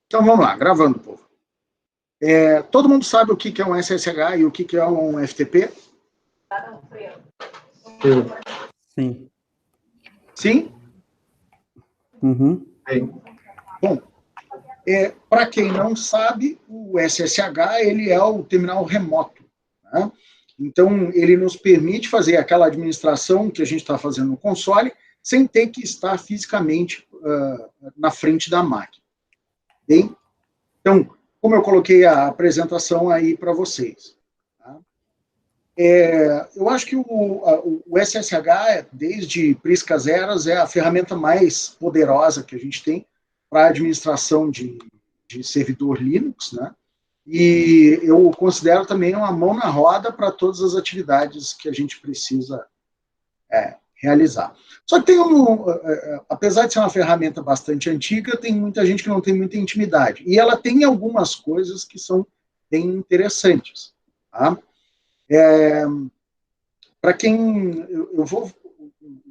Então vamos lá, gravando, povo. Todo mundo sabe o que é um SSH e o que é um FTP? Sim. Sim? Uhum. Bom, para quem não sabe, o SSH ele é o terminal remoto. Né? Então, ele nos permite fazer aquela administração que a gente está fazendo no console sem ter que estar fisicamente na frente da máquina. Bem? Então, como eu coloquei a apresentação aí para vocês. Tá? Eu acho que o SSH, desde Priscas Eras, é a ferramenta mais poderosa que a gente tem para administração de servidor Linux, né? E eu considero também uma mão na roda para todas as atividades que a gente precisa realizar. Só que apesar de ser uma ferramenta bastante antiga, tem muita gente que não tem muita intimidade. E ela tem algumas coisas que são bem interessantes. Tá? Para quem eu vou, o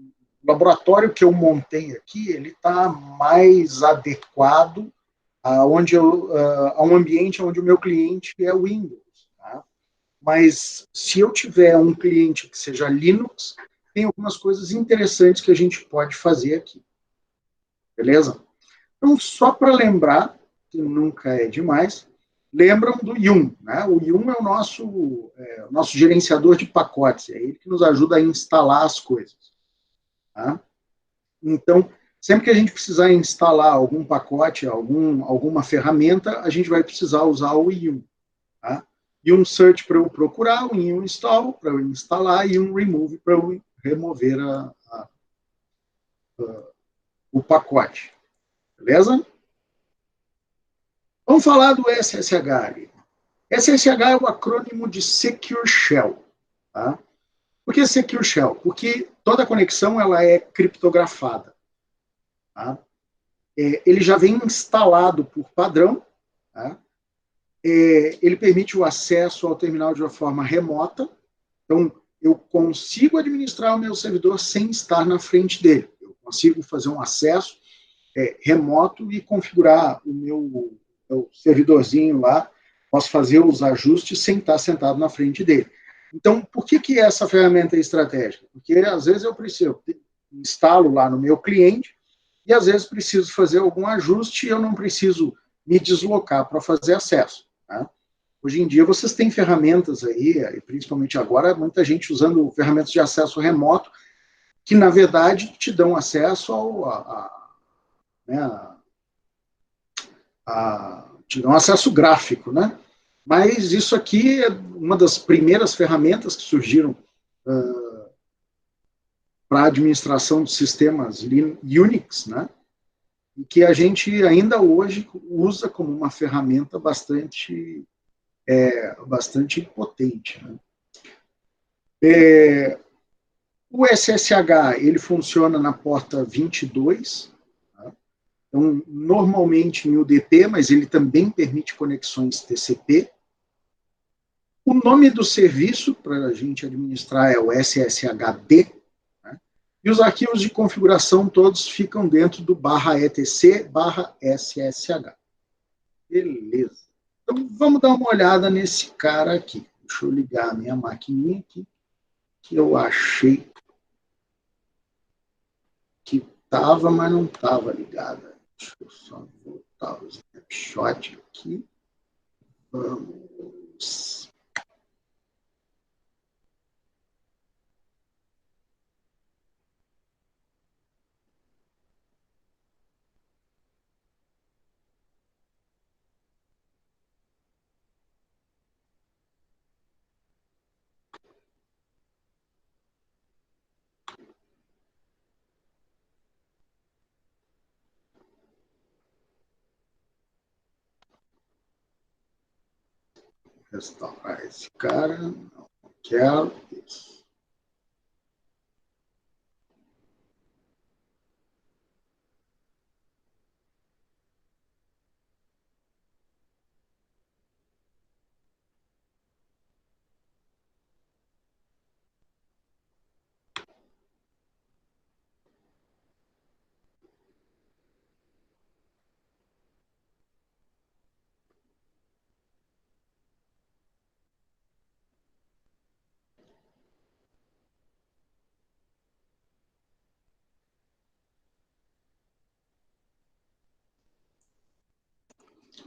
laboratório que eu montei aqui, ele está mais adequado a um ambiente onde o meu cliente é Windows. Tá? Mas se eu tiver um cliente que seja Linux, tem algumas coisas interessantes que a gente pode fazer aqui. Beleza? Então, só para lembrar, que nunca é demais, lembram do Yum. Né? O Yum é o nosso gerenciador de pacotes, é ele que nos ajuda a instalar as coisas. Tá? Então, sempre que a gente precisar instalar algum pacote, alguma ferramenta, a gente vai precisar usar o Yum. Tá? Yum Search para eu procurar, o Yum Install para eu instalar e um Remove para eu remover o pacote. Beleza? Vamos falar do SSH ali. SSH é o acrônimo de Secure Shell. Tá? Por que Secure Shell? Porque toda conexão ela é criptografada. Tá? Ele já vem instalado por padrão. Tá? Ele permite o acesso ao terminal de uma forma remota. Então, eu consigo administrar o meu servidor sem estar na frente dele. Eu consigo fazer um acesso remoto e configurar o meu servidorzinho lá. Posso fazer os ajustes sem estar sentado na frente dele. Então, por que essa ferramenta é estratégica? Porque, às vezes, eu preciso instalo lá no meu cliente e, às vezes, preciso fazer algum ajuste e eu não preciso me deslocar para fazer acesso. Tá? Hoje em dia, vocês têm ferramentas aí, principalmente agora, muita gente usando ferramentas de acesso remoto, que, na verdade, te dão acesso né, te dão acesso gráfico, né? Mas isso aqui é uma das primeiras ferramentas que surgiram para a administração de sistemas Unix, né? E que a gente ainda hoje usa como uma ferramenta bastante potente. Né? O SSH ele funciona na porta 22, tá? Então, normalmente em UDP, mas ele também permite conexões TCP. O nome do serviço para a gente administrar é o SSHD, né? E os arquivos de configuração todos ficam dentro do /etc/SSH. Beleza. Então, vamos dar uma olhada nesse cara aqui. Deixa eu ligar a minha maquininha aqui, que eu achei que estava, mas não estava ligada. Deixa eu só voltar o snapshot aqui. Vamos. Restaurar esse cara. Não quero isso.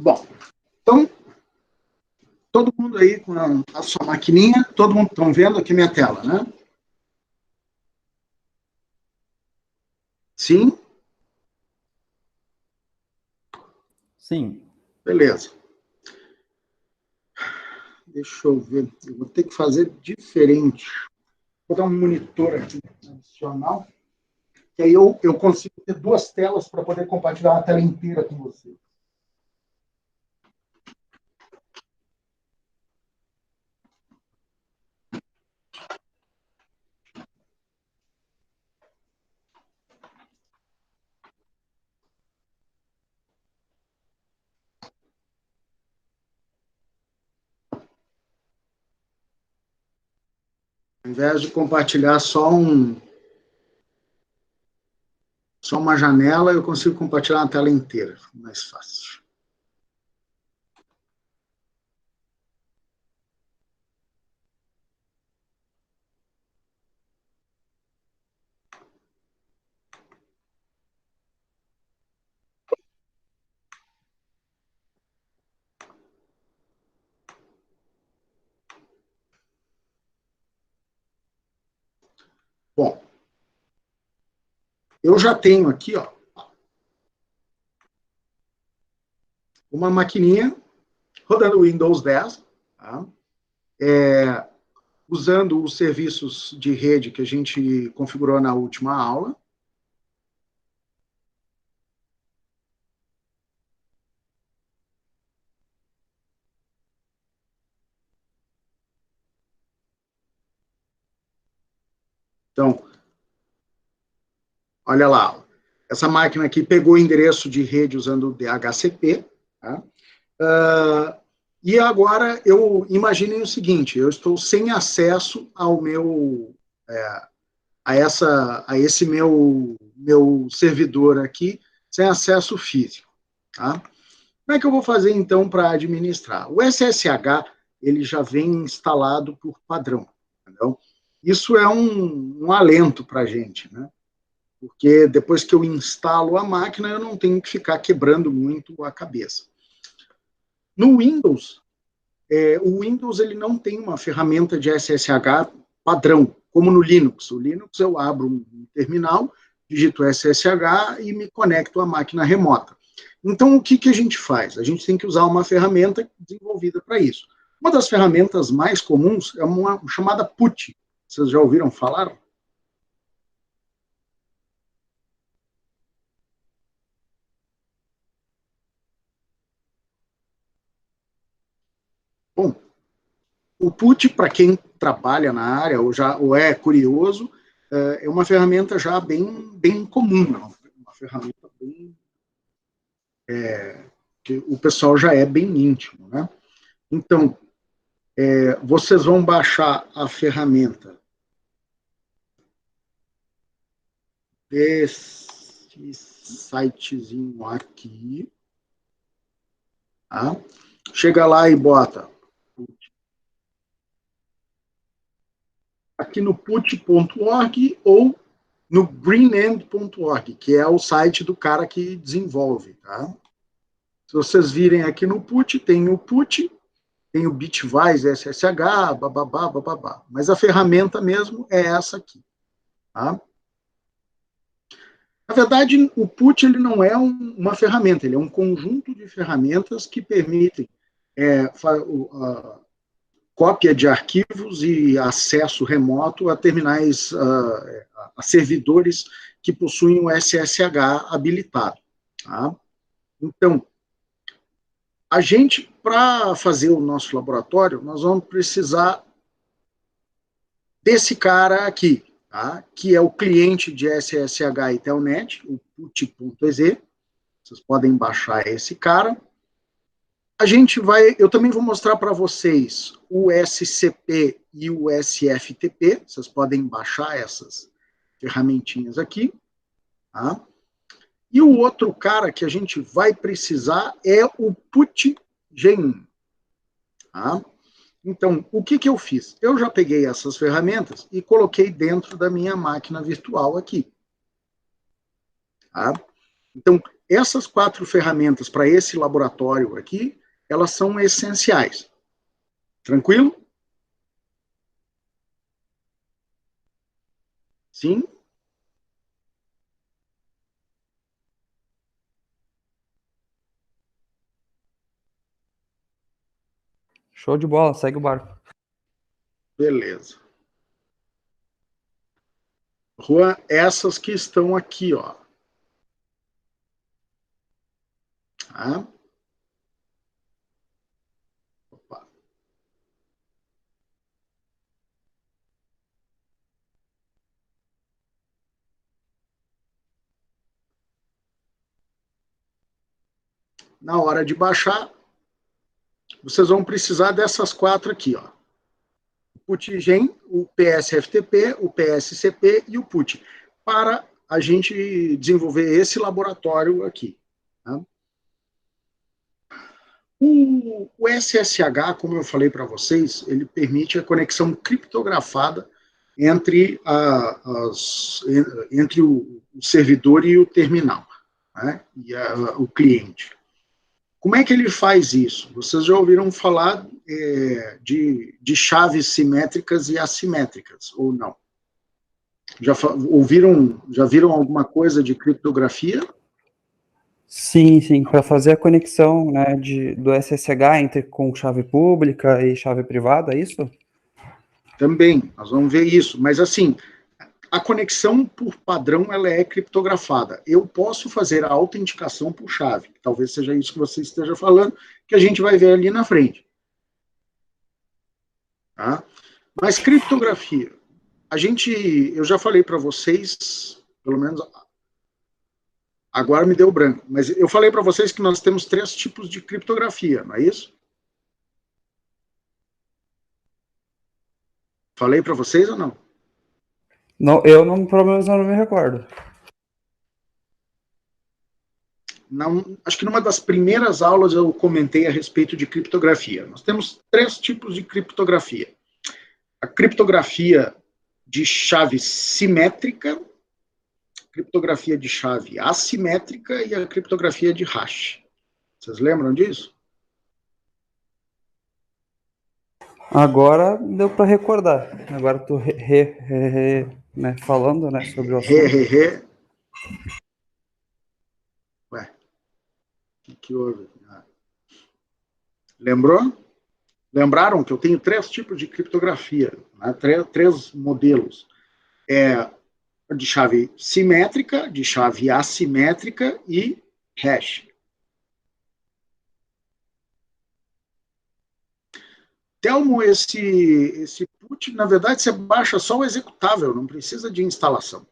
Bom, então, todo mundo aí com a sua maquininha, todo mundo estão vendo aqui minha tela, né? Sim? Sim. Beleza. Deixa eu ver, eu vou ter que fazer diferente. Vou dar um monitor aqui adicional, que aí eu consigo ter duas telas para poder compartilhar a tela inteira com você. Ao invés de compartilhar só uma janela, eu consigo compartilhar a tela inteira, mais fácil. Bom, eu já tenho aqui, ó, uma maquininha rodando o Windows 10, tá? Usando os serviços de rede que a gente configurou na última aula. Então, olha lá, essa máquina aqui pegou o endereço de rede usando o DHCP, tá? E agora eu imaginei o seguinte: eu estou sem acesso ao meu a esse meu servidor aqui, sem acesso físico, tá? Como é que eu vou fazer então para administrar? O SSH ele já vem instalado por padrão, entendeu? Isso é um alento para a gente, né? Porque depois que eu instalo a máquina, eu não tenho que ficar quebrando muito a cabeça. No Windows, o Windows ele não tem uma ferramenta de SSH padrão, como no Linux. O Linux eu abro um terminal, digito SSH e me conecto à máquina remota. Então, o que a gente faz? A gente tem que usar uma ferramenta desenvolvida para isso. Uma das ferramentas mais comuns é uma chamada PuTTY. Vocês já ouviram falar? Bom, o PuTTY, para quem trabalha na área ou é curioso, é uma ferramenta já bem comum, uma ferramenta que o pessoal já é bem íntimo, né? Então, vocês vão baixar a ferramenta desse sitezinho aqui, tá? Chega lá e bota aqui no put.org ou no greenend.org, que é o site do cara que desenvolve, tá? Se vocês virem aqui no put, tem o put, tem o Bitwise SSH, bababá, bababá. Mas a ferramenta mesmo é essa aqui, tá? Na verdade, o put ele não é uma ferramenta, ele é um conjunto de ferramentas que permitem cópia de arquivos e acesso remoto a terminais, a servidores que possuem o SSH habilitado. Tá? Então, a gente, para fazer o nosso laboratório, nós vamos precisar desse cara aqui, tá? Que é o cliente de SSH e Telnet, o put.exe. Vocês podem baixar esse cara. Eu também vou mostrar para vocês o SCP e o SFTP. Vocês podem baixar essas ferramentinhas aqui. Tá? E o outro cara que a gente vai precisar é o PUT-G1. Tá? Então, o que eu fiz? Eu já peguei essas ferramentas e coloquei dentro da minha máquina virtual aqui. Tá? Então, essas 4 ferramentas para esse laboratório aqui, elas são essenciais. Tranquilo? Sim? Show de bola, segue o barco. Beleza. Juan, essas que estão aqui, ó. Tá? Opa. Na hora de baixar, vocês vão precisar dessas 4 aqui, ó. O PUTGen, o PSFTP, o PSCP e o PUT, para a gente desenvolver esse laboratório aqui. Tá? O SSH, como eu falei para vocês, ele permite a conexão criptografada entre, entre o servidor e o terminal, né? E o cliente. Como é que ele faz isso? Vocês já ouviram falar de chaves simétricas e assimétricas, ou não? Já viram alguma coisa de criptografia? Sim, para fazer a conexão, né, do SSH com chave pública e chave privada, é isso? Também, nós vamos ver isso, mas assim, a conexão por padrão, ela é criptografada. Eu posso fazer a autenticação por chave, talvez seja isso que você esteja falando, que a gente vai ver ali na frente. Tá? Mas criptografia, eu já falei para vocês, pelo menos agora me deu branco, mas eu falei para vocês que nós temos 3 tipos de criptografia, não é isso? Falei para vocês ou não? Não, pelo menos eu não me recordo. Não, acho que numa das primeiras aulas eu comentei a respeito de criptografia. Nós temos 3 tipos de criptografia. A criptografia de chave simétrica, criptografia de chave assimétrica e a criptografia de hash. Vocês lembram disso? Agora deu para recordar. Agora estou né, falando, né, sobre o assunto. Ué, o que houve? Lembrou? Lembraram que eu tenho 3 tipos de criptografia, né? 3 modelos. De chave simétrica, de chave assimétrica e hash. Telmo, esse PUT, na verdade, você baixa só o executável, não precisa de instalação.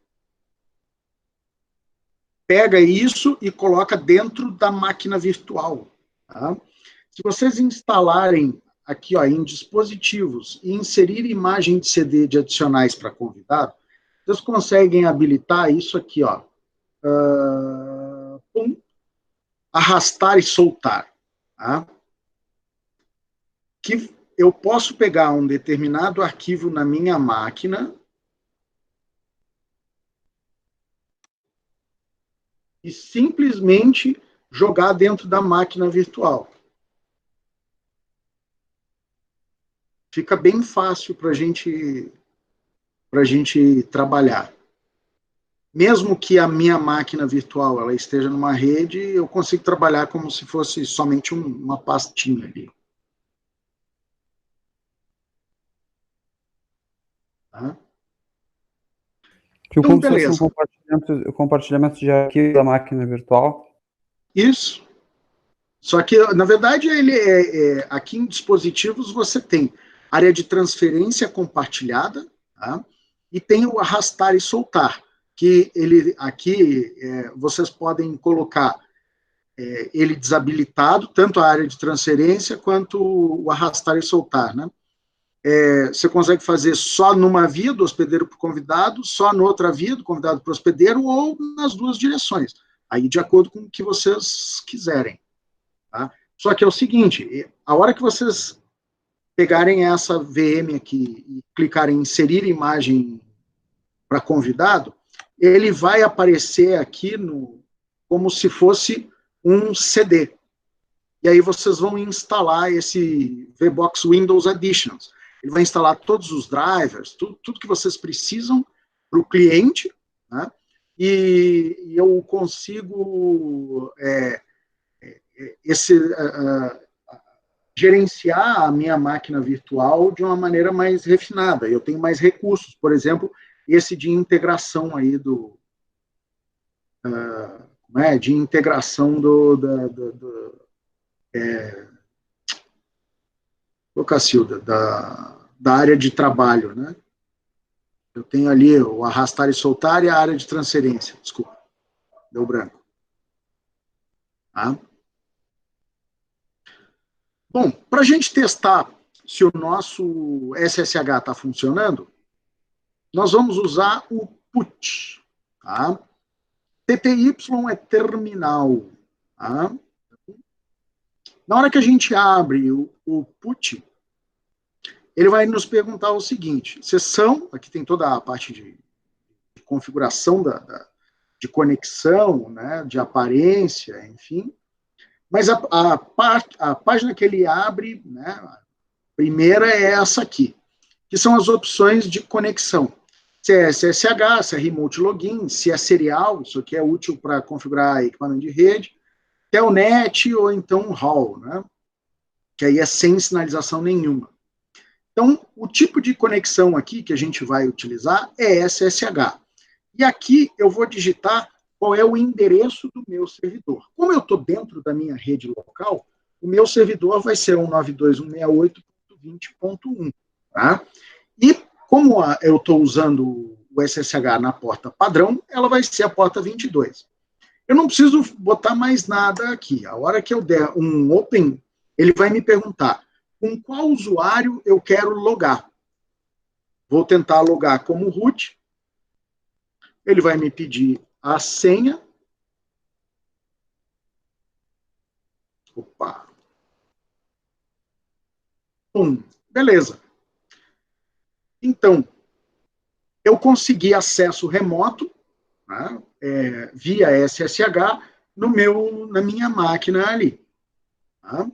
Pega isso e coloca dentro da máquina virtual. Tá? Se vocês instalarem aqui, ó, em dispositivos e inserir imagem de CD de adicionais para convidado, vocês conseguem habilitar isso aqui, ó. Arrastar e soltar. Tá? Que eu posso pegar um determinado arquivo na minha máquina e simplesmente jogar dentro da máquina virtual. Fica bem fácil para a gente trabalhar. Mesmo que a minha máquina virtual ela esteja numa rede, eu consigo trabalhar como se fosse somente uma pastinha ali. Tá? Então, como beleza. Se fosse um compartilhamento de arquivo da máquina virtual. Isso. Só que, na verdade, aqui em dispositivos você tem área de transferência compartilhada, tá? E tem o arrastar e soltar, que aqui vocês podem colocar ele desabilitado, tanto a área de transferência quanto o arrastar e soltar, né? Você consegue fazer só numa via do hospedeiro para o convidado, só noutra via do convidado para o hospedeiro, ou nas 2 direções, aí de acordo com o que vocês quiserem. Tá? Só que é o seguinte, a hora que vocês pegarem essa VM aqui e clicarem em inserir imagem para convidado, ele vai aparecer aqui como se fosse um CD. E aí vocês vão instalar esse VBox Windows Additions. Ele vai instalar todos os drivers, tudo que vocês precisam para o cliente, né? E eu consigo gerenciar a minha máquina virtual de uma maneira mais refinada. Eu tenho mais recursos, por exemplo, esse de integração aí de integração Cacilda, da área de trabalho, né? Eu tenho ali o arrastar e soltar e a área de transferência. Desculpa, deu branco. Tá? Bom, para a gente testar se o nosso SSH está funcionando, nós vamos usar o PUT. Tá? TTY é terminal. Tá? Na hora que a gente abre o PUT, ele vai nos perguntar o seguinte: sessão, aqui tem toda a parte de configuração de conexão, né, de aparência, enfim. Mas a página que ele abre, né, a primeira é essa aqui, que são as opções de conexão. Se é SSH, se é Remote Login, se é serial, isso aqui é útil para configurar equipamento de rede, Telnet ou então Hall, né, que aí é sem sinalização nenhuma. Então, o tipo de conexão aqui que a gente vai utilizar é SSH. E aqui eu vou digitar qual é o endereço do meu servidor. Como eu estou dentro da minha rede local, o meu servidor vai ser 192.168.20.1. Tá? E como eu estou usando o SSH na porta padrão, ela vai ser a porta 22. Eu não preciso botar mais nada aqui. A hora que eu der um open, ele vai me perguntar com qual usuário eu quero logar. Vou tentar logar como root. Ele vai me pedir a senha. Opa. Beleza. Então, eu consegui acesso remoto, né, via SSH na minha máquina ali. Tá?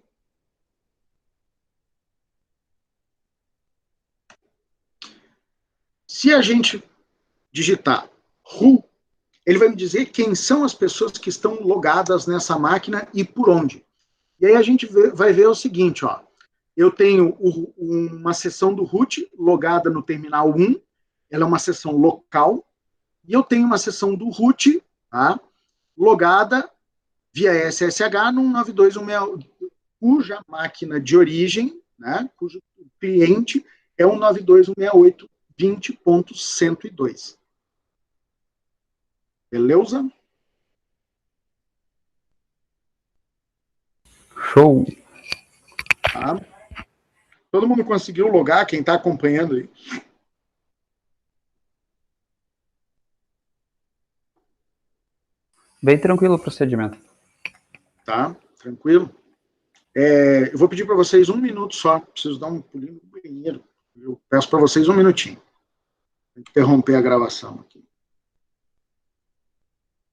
Se a gente digitar who, ele vai me dizer quem são as pessoas que estão logadas nessa máquina e por onde. E aí a gente vai ver o seguinte, ó. Eu tenho uma seção do root logada no terminal 1, ela é uma seção local, e eu tenho uma seção do root, tá, logada via SSH no 192.168, cuja máquina de origem, né, cujo cliente é 192.168.20.102. Beleza? Show! Tá? Todo mundo conseguiu logar, quem está acompanhando aí? Bem tranquilo o procedimento. Tá, tranquilo. Eu vou pedir para vocês 1 minuto só, preciso dar um pulinho no banheiro. Eu peço para vocês 1 minutinho. Vou interromper a gravação aqui.